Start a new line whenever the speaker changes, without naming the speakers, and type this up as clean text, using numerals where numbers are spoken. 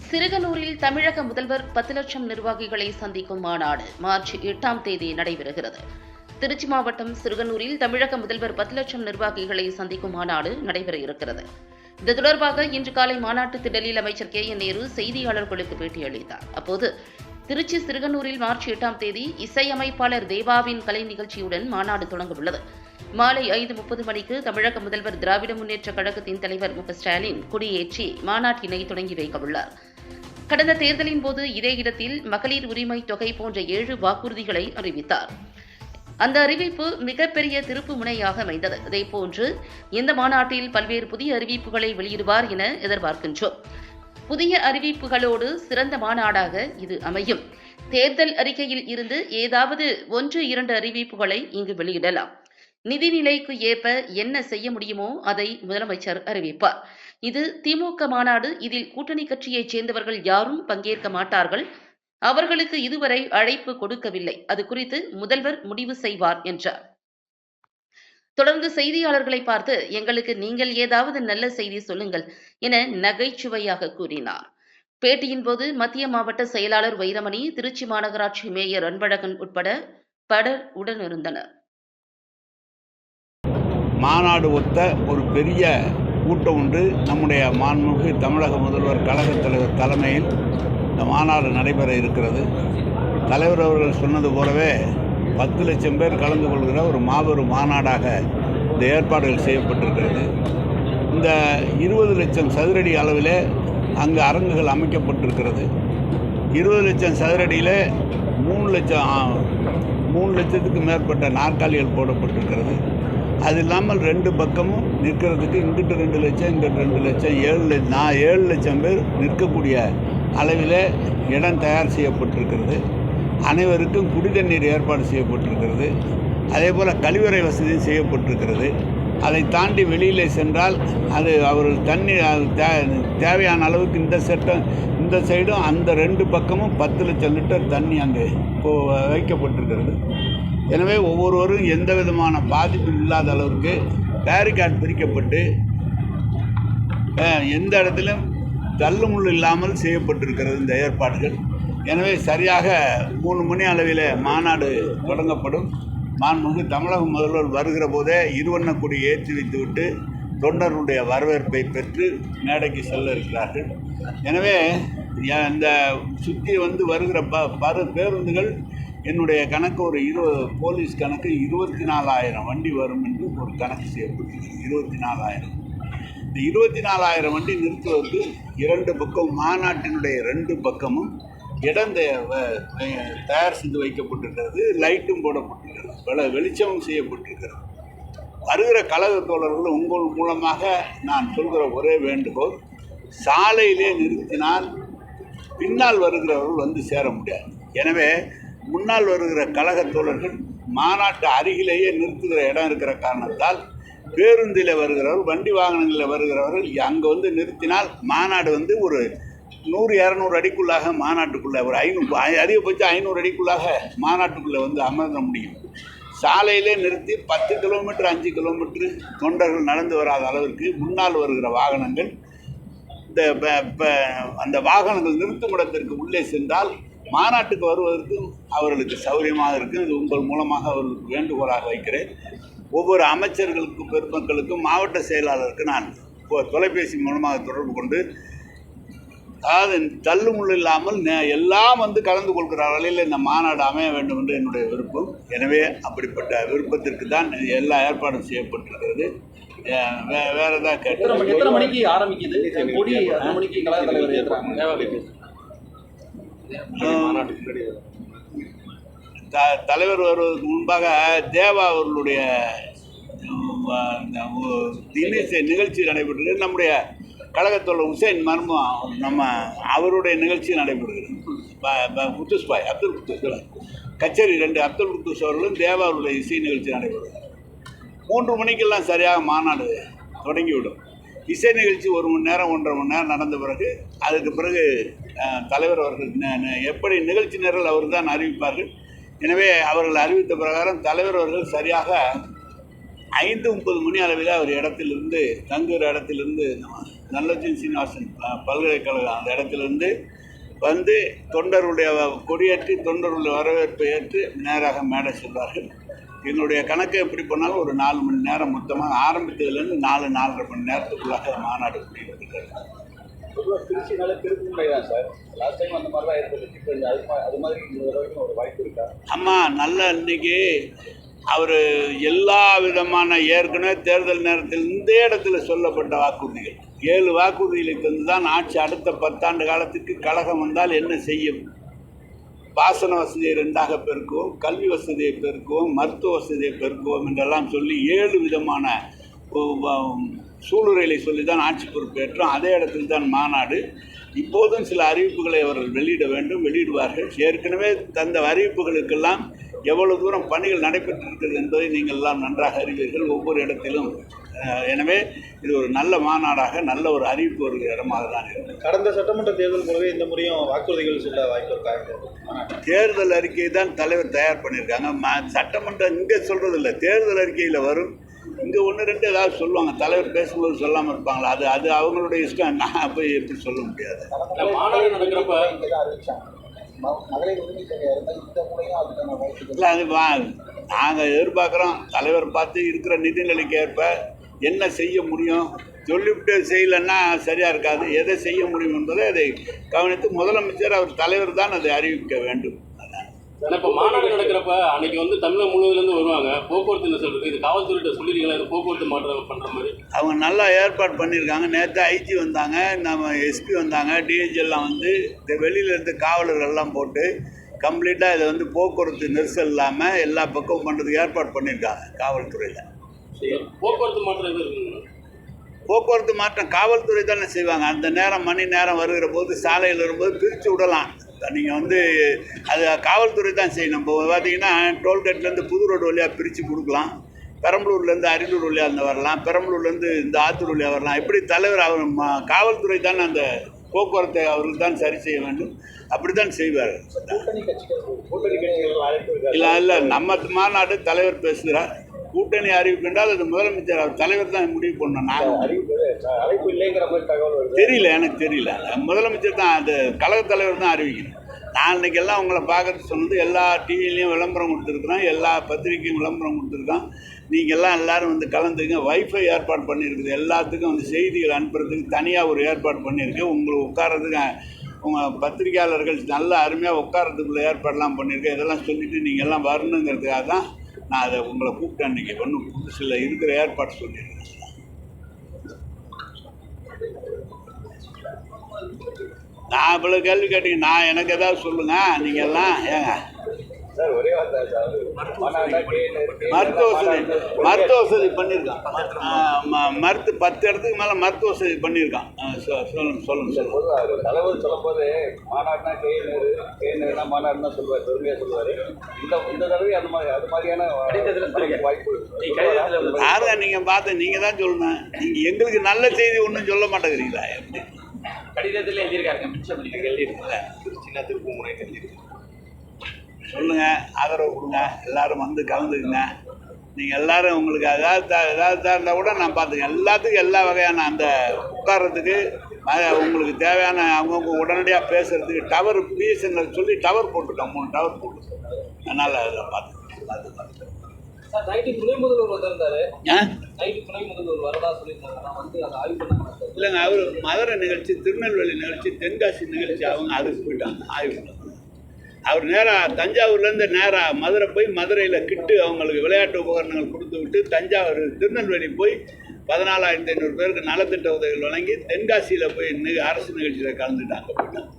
சிறுகனூரில் தமிழக முதல்வர் 10 லட்சம் நிர்வாகிகளை சந்திக்கும் மாநாடு மார்ச் 8ஆம் தேதி நடைபெறுகிறது. திருச்சி மாவட்டம் சிறுகனூரில் தமிழக முதல்வர் 10 லட்சம் நிர்வாகிகளை சந்திக்கும் மாநாடு நடைபெற இருக்கிறது. இது தொடர்பாக இன்று காலை மாநாட்டு திடலில் அமைச்சர் KN நேரு செய்தியாளர்களுக்கு பேட்டியளித்தார். அப்போது திருச்சி சிறுகனூரில் மார்ச் 8ஆம் தேதி இசையமைப்பாளர் தேவாவின் கலை நிகழ்ச்சியுடன் மாநாடு தொடங்க உள்ளது. மாலை 5:30 மணிக்கு தமிழக முதல்வர் திராவிட முன்னேற்ற கழகத்தின் தலைவர் மு. ஸ்டாலின் கொடியேற்றி மாநாட்டினை தொடங்கி வைக்கவுள்ளார். கடந்த தேர்தலின் போது இதே இடத்தில் மகளிர் உரிமை தொகை போன்ற 7 வாக்குறுதிகளை அறிவித்தார். அந்த அறிவிப்பு மிகப்பெரிய திருப்பு முனையாக அமைந்தது. இதேபோன்று இந்த மாநாட்டில் பல்வேறு புதிய அறிவிப்புகளை வெளியிடுவார் என எதிர்பார்க்கின்றோம். புதிய அறிவிப்புகளோடு சிறந்த மாநாடாக இது அமையும். தேர்தல் அறிக்கையில் இருந்து ஏதாவது 1-2 அறிவிப்புகளை இங்கு வெளியிடலாம். நிதிநிலைக்கு ஏற்ப என்ன செய்ய முடியுமோ அதை முதலமைச்சர் அறிவிப்பார். இது திமுக மாநாடு. இதில் கூட்டணி கட்சியைச் சேர்ந்தவர்கள் யாரும் பங்கேற்க மாட்டார்கள். அவர்களுக்கு இதுவரை அழைப்பு கொடுக்கவில்லை. அது குறித்து முதல்வர் முடிவு செய்வார் என்றார். தொடர்ந்து செய்தியாளர்களை பார்த்து, எங்களுக்கு நீங்கள் ஏதாவது நல்ல செய்தி சொல்லுங்கள் என நகைச்சுவையாக கூறினார். பேட்டியின் போது மத்திய மாவட்ட செயலாளர் வைரமணி, திருச்சி மாநகராட்சி மேயர் அன்பழகன் உட்பட பலர் உடனிருந்தனர்.
மாநாடு ஒத்த ஒரு பெரிய கூட்டம் உண்டு. நம்முடைய மாண்புமிகு தமிழக முதல்வர் கழகத் தலைவர் தலைமையில் இந்த மாநாடு நடைபெற இருக்கிறது. தலைவர் அவர்கள் சொன்னது போலவே 10 லட்சம் பேர் கலந்து கொள்கிற ஒரு மாபெரும் மாநாடாக இந்த ஏற்பாடுகள் செய்யப்பட்டிருக்கிறது. இந்த 20 லட்சம் சதுரடி அளவிலே அங்கு அரங்குகள் அமைக்கப்பட்டிருக்கிறது. 20 லட்சம் சதுரடியில் 3 லட்சத்துக்கு மேற்பட்ட நாற்காலிகள் போடப்பட்டிருக்கிறது. அது இல்லாமல் 2 பக்கமும் நிற்கிறதுக்கு இங்கிட்டு 2 லட்சம், இங்கிட்டு 2 லட்சம், 7 லட்சம் பேர் நிற்கக்கூடிய அளவில் இடம் தயார் செய்யப்பட்டிருக்கிறது. அனைவருக்கும் குடிதண்ணீர் ஏற்பாடு செய்யப்பட்டிருக்கிறது. அதே போல் கழிவறை வசதியும் செய்யப்பட்டிருக்கிறது. அதை தாண்டி வெளியிலே சென்றால் அது அவர்கள் தண்ணீர் தேவையான அளவுக்கு இந்த சைடும் அந்த 2 பக்கமும் 10 லட்சம் லிட்டர் தண்ணி அங்கே வைக்கப்பட்டிருக்கிறது. எனவே ஒவ்வொருவரும் எந்த விதமான பாதிப்பும் இல்லாத அளவுக்கு பேரிகார்டு பிரிக்கப்பட்டு எந்த இடத்திலும் தள்ளுமுள்ளு இல்லாமல் செய்யப்பட்டிருக்கிறது இந்த ஏற்பாடுகள். எனவே சரியாக 3 மணி அளவில் மாநாடு தொடங்கப்படும். மாண்புமிகு தமிழக முதல்வர் வருகிற போதே இருவண்ண கொடி ஏற்றி வைத்துவிட்டு தொண்டர்களுடைய வரவேற்பை பெற்று மேடைக்கு செல்ல இருக்கிறார்கள். எனவே இந்த சுற்றி வருகிற பேருந்துகள் என்னுடைய கணக்கு ஒரு போலீஸ் கணக்கு 24,000 வண்டி வரும் என்று ஒரு கணக்கு செய்யப்பட்டிருக்கிறது. 24,000. இந்த 24,000 வண்டி நிறுத்துவதற்கு 2 பக்கம் மாநாட்டினுடைய 2 பக்கமும் இடம் தயார் செய்து வைக்கப்பட்டிருக்கிறது. லைட்டும் போடப்பட்டிருக்கிறது. வெளிச்சமும் செய்யப்பட்டிருக்கிறது. வருகிற கழக தோழர்கள் உங்கள் மூலமாக நான் சொல்கிற ஒரே வேண்டுகோள், சாலையிலே நிறுத்தினால் பின்னால் வருகிறவர்கள் வந்து சேர முடியாது. எனவே முன்னால் வருகிற கழக தோழர்கள் மாநாட்டு அருகிலேயே நிறுத்துகிற இடம் இருக்கிற காரணத்தால் பேருந்தில் வருகிறவர்கள், வண்டி வாகனங்களில் வருகிறவர்கள் அங்கே நிறுத்தினால் மாநாடு ஒரு 100-200 அடிக்குள்ளாக மாநாட்டுக்குள்ளே ஒரு 500 அதிகபட்சம் 500 அடிக்குள்ளாக மாநாட்டுக்குள்ளே அமர்ந்த முடியும். சாலையிலே நிறுத்தி 10 கிலோமீட்டர் 5 கிலோமீட்டர் தொண்டர்கள் நடந்து வராத அளவிற்கு முன்னால் வருகிற வாகனங்கள் அந்த வாகனங்கள் நிறுத்தும் இடத்திற்கு உள்ளே சென்றால் மாநாட்டுக்கு வருவதற்கும் அவர்களுக்கு சௌகரியமாக இருக்கும். இது உங்கள் மூலமாக அவர்களுக்கு வேண்டுகோளாக வைக்கிறேன். ஒவ்வொரு அமைச்சர்களுக்கும் பெருமக்களுக்கும் மாவட்ட செயலாளருக்கு நான் தொலைபேசி மூலமாக தொடர்பு கொண்டு, அதாவது தள்ளுமுள்ளு இல்லாமல் எல்லாம் கலந்து கொள்கிற அளவில் இந்த மாநாடு அமைய வேண்டும் என்று என்னுடைய விருப்பம். எனவே அப்படிப்பட்ட விருப்பத்திற்கு தான் எல்லா ஏற்பாடும் செய்யப்பட்டிருக்கிறது. வேற ஏதாவது கேட்டு
எத்தனை மணிக்கு ஆரம்பிக்குது? கொடி எத்தனை மணிக்கு கழக தலைவர் ஏற்றுறாங்க?
தலைவர் வருவதற்கு முன்பாக தேவா அவர்களுடைய நிகழ்ச்சி நடைபெற்றது. நம்முடைய கழகத்தோழர் உசேன் மர்மம் அவருடைய நிகழ்ச்சி நடைபெறுகிறது. அப்துல் குத்தூஸ் கச்சேரி 2 அப்துல் குத்தூஸ் அவர்களும் தேவா அவருடைய இசை நிகழ்ச்சி நடைபெறுகிறது. 3 மணிக்கெல்லாம் சரியாக மாநாடு தொடங்கிவிடும். இசை நிகழ்ச்சி 1 மணி நேரம் 1.5 மணி நேரம் நடந்த பிறகு அதுக்கு பிறகு தலைவர் அவர்கள் எப்படி நிகழ்ச்சி நிரல் அவர் தான் அறிவிப்பார்கள். எனவே அவர்கள் அறிவித்த பிரகாரம் தலைவர் அவர்கள் சரியாக 5:30 மணி அளவில் அவர் இடத்திலிருந்து தங்குகிற இடத்திலிருந்து நல்லச்சின் சீனிவாசன் பல்கலைக்கழகம் அந்த இடத்துலேருந்து வந்து தொண்டருடைய கொடியேற்றி தொண்டருடைய வரவேற்பை ஏற்று நேராக மேடை செல்வார்கள். எங்களுடைய கணக்கை எப்படி பண்ணாலும் ஒரு 4 மணி நேரம் மொத்தமாக ஆரம்பித்ததுலேருந்து 4-4.5 மணி நேரத்துக்குள்ளாக மாநாடு முடிவெடுக்கிறது.
பொதுவாக திருச்சினால திருப்பூர் தான் சார். லாஸ்ட் டைம் அந்த மாதிரி தான் ஏற்பட்டுச்சு. அது மாதிரி இந்த வரைக்கும் ஒரு வாய்ப்பு இருக்கா?
ஆமாம், நல்ல இன்னைக்கு அவர் எல்லா விதமான ஏற்கனவே தேர்தல் நேரத்தில் இந்த இடத்துல சொல்லப்பட்ட வாக்குறுதிகள் 7 வாக்குறுதிகளை தந்து தான் ஆட்சி அடுத்த 10 ஆண்டு காலத்துக்கு கழகம் வந்தால் என்ன செய்யும், பாசன வசதியை 2ஆக பெருக்குவோம், கல்வி வசதியை பெருக்குவோம், மருத்துவ வசதியை பெருக்குவோம் என்றெல்லாம் சொல்லி 7 விதமான சூளுரைகளை சொல்லி தான் ஆட்சி பொறுப்பேற்றோம். அதே இடத்தில் தான் மாநாடு. இப்போதும் சில அறிவிப்புகளை அவர்கள் வெளியிட வேண்டும், வெளியிடுவார்கள். ஏற்கனவே தந்த அறிவிப்புகளுக்கெல்லாம் எவ்வளவு தூரம் பணிகள் நடைபெற்றிருக்கிறது என்பதை நீங்கள் எல்லாம் நன்றாக அறிவீர்கள் ஒவ்வொரு இடத்திலும். எனவே இது ஒரு நல்ல மாநாடாக நல்ல ஒரு அறிவிப்பு வருகிற இடமாக தான் இருக்குது.
கடந்த சட்டமன்ற தேர்தல் போலவே இந்த முறையும் வாக்குறுதிகள் சொல்ல வாய்ப்பு இருக்காங்க.
தேர்தல் அறிக்கையை தான் தலைவர் தயார் பண்ணியிருக்காங்க. சட்டமன்றம் இங்கே சொல்கிறது இல்லை, தேர்தல் அறிக்கையில் வரும். இங்கே 1-2 ஏதாவது சொல்லுவாங்க, தலைவர் பேசும்போது சொல்லாமல் இருப்பாங்களா, அது அவங்களுடைய இஷ்டம். நான் போய் எப்படி சொல்ல முடியாது.
மாநாடு நடக்கிறப்ப
இல்லை, அது நாங்கள் எதிர்பார்க்குறோம். தலைவர் பார்த்து இருக்கிற நிதிநிலைக்கு ஏற்ப என்ன செய்ய முடியும், சொல்லிவிட்டு செய்யலைன்னா சரியாக இருக்காது. எதை செய்ய முடியும் என்பதை அதை கவனித்து முதலமைச்சர் அவர் தலைவர் தான் அதை அறிவிக்க வேண்டும்.
இப்போ மாநாடு நடக்கிறப்ப அன்னைக்கு வந்து தமிழகம் முழுவதுலேருந்து வருவாங்க. போக்குவரத்து நெரிசல் இருக்குது. இது காவல்துறையிட்ட சொல்லியிருக்கீங்களா, இது போக்குவரத்து மாற்றம் பண்ணுற மாதிரி?
அவங்க நல்லா ஏற்பாடு பண்ணியிருக்காங்க. நேற்று ஐஜி வந்தாங்க, நம்ம எஸ்பி வந்தாங்க, டிஐஜி எல்லாம் வந்து இந்த வெளியிலேருந்து காவலர்கள்லாம் போட்டு கம்ப்ளீட்டாக இதை வந்து போக்குவரத்து நெரிசல் இல்லாமல் எல்லா பக்கமும் பண்ணுறதுக்கு ஏற்பாடு பண்ணியிருக்காங்க காவல்துறையில்.
போக்குவரத்து மாற்றம் எது இருக்குங்க?
போக்குவரத்து மாற்றம் காவல்துறை தானே செய்வாங்க. அந்த நேரம் மணி நேரம் வருகிற போது சாலையில் வரும்போது பிரித்து விடலாம். நீங்கள் வந்து அது காவல்துறை தான் செய்யணும். இப்போ பார்த்தீங்கன்னா டோல்கேட்லேருந்து புது ரோடு வழியாக பிரித்து கொடுக்கலாம், பெரம்பலூர்லேருந்து அரியலூர் வழியாக இருந்து வரலாம், பெரம்பலூர்லேருந்து இந்த ஆத்தூர் வழியாக வரலாம். இப்படி தலைவர் அவர் காவல்துறை தான் அந்த போக்குவரத்தை அவர்கள் தான் சரி செய்ய வேண்டும். அப்படி தான் செய்வார். இல்லை, நம்ம மாநாடு தலைவர் பேசுகிறார். கூட்டணி அறிவிப்பு என்றால் அது முதலமைச்சர் அவர் தலைவர் தான் முடிவு பண்ணணும். தெரியல, எனக்கு தெரியல. முதலமைச்சர் தான், அது கழக தலைவர் தான் அறிவிக்கணும். நான் இன்றைக்கி எல்லாம் உங்களை பார்க்கறது சொன்னது எல்லா டிவிலையும் விளம்பரம் கொடுத்துருக்குறோம், எல்லா பத்திரிக்கையும் விளம்பரம் கொடுத்துருக்கோம். நீங்கள் எல்லோரும் வந்து கலந்துங்க. வைஃபை ஏற்பாடு பண்ணியிருக்குது. எல்லாத்துக்கும் வந்து செய்திகள் அனுப்புறதுக்கு தனியாக ஒரு ஏற்பாடு பண்ணியிருக்கு. உங்களுக்கு உட்காரத்துக்கு உங்கள் பத்திரிகையாளர்கள் நல்ல அருமையாக உட்காரத்துக்குள்ள ஏற்பாடெல்லாம் பண்ணியிருக்கேன். இதெல்லாம் சொல்லிவிட்டு நீங்கள் எல்லாம் வரணுங்கிறதுக்காக தான் நான் அதை உங்களை கூப்பிட்டேன். இன்றைக்கி ஒன்றும் புதுசில் இருக்கிற ஏற்பாடு சொல்லியிருக்கேன். நான் இவ்வளோ கேள்வி கேட்டீங்க, நான் எனக்கு ஏதாவது சொல்லுங்கள். நீங்கள் எல்லாம் ஏங்க மருத்துவ வசதி பண்ணியிருக்கான். 10 இடத்துக்கு மேலே மருத்துவ வசதி பண்ணியிருக்கான். சொல்லுங்க.
தலைவர் சொல்லும் போது மாநாடுனா கேனா மாநாடுனா சொல்லுவார், பெருமையாக சொல்லுவார். இந்த தடவை அது மாதிரியான வாய்ப்பு
யாருங்க நீங்கள் பார்த்து நீங்கள் தான் சொல்லணும். நீங்கள் எங்களுக்கு நல்ல செய்தி ஒன்றும் சொல்ல மாட்டேங்கிறீங்களா? எப்படி
கடிதத்தில் எழுதியிருக்காங்க, சின்ன திருப்பு முனை எழுதியிருக்கு.
சொல்லுங்கள், ஆதரவு கொடுங்க, எல்லோரும் வந்து கலந்துக்குங்க. நீங்கள் எல்லோரும் உங்களுக்கு ஏதாவது இருந்தால் கூட நான் பார்த்துக்கேன். எல்லாத்துக்கும் எல்லா வகையான அந்த உட்கார்றதுக்கு உங்களுக்கு தேவையான அவங்கவுங்க உடனடியாக பேசுகிறதுக்கு டவர் பிஎஸ்என்எல் சொல்லி டவர் போட்டுருக்கோம், 3 டவர் போட்டுருக்கோம். அதனால் அதில் பார்த்துக்கேன்.
நைட்டு துணை முதல்வர் வந்திருந்தாரு. நைட்டு துணை முதல்வர் வரதா சொல்லியிருந்தாங்க. நான் வந்து அதை ஆய்வு பண்ண மாட்டேன்.
இல்லைங்க, அவர் மதுரை நிகழ்ச்சி, திருநெல்வேலி நிகழ்ச்சி, தென்காசி நிகழ்ச்சி அவங்க அதுக்கு போயிட்டாங்க ஆய்வு பண்ண. அவர் நேராக தஞ்சாவூர்லேருந்து நேராக மதுரை போய் மதுரையில் கிட்டு அவங்களுக்கு விளையாட்டு உபகரணங்கள் கொடுத்து விட்டு தஞ்சாவூர் திருநெல்வேலி போய் 14,500 பேருக்கு நலத்திட்ட உதவிகள் வழங்கி தென்காசியில் போய் அரசு நிகழ்ச்சியில் கலந்துட்டாங்க போயிட்டாங்க.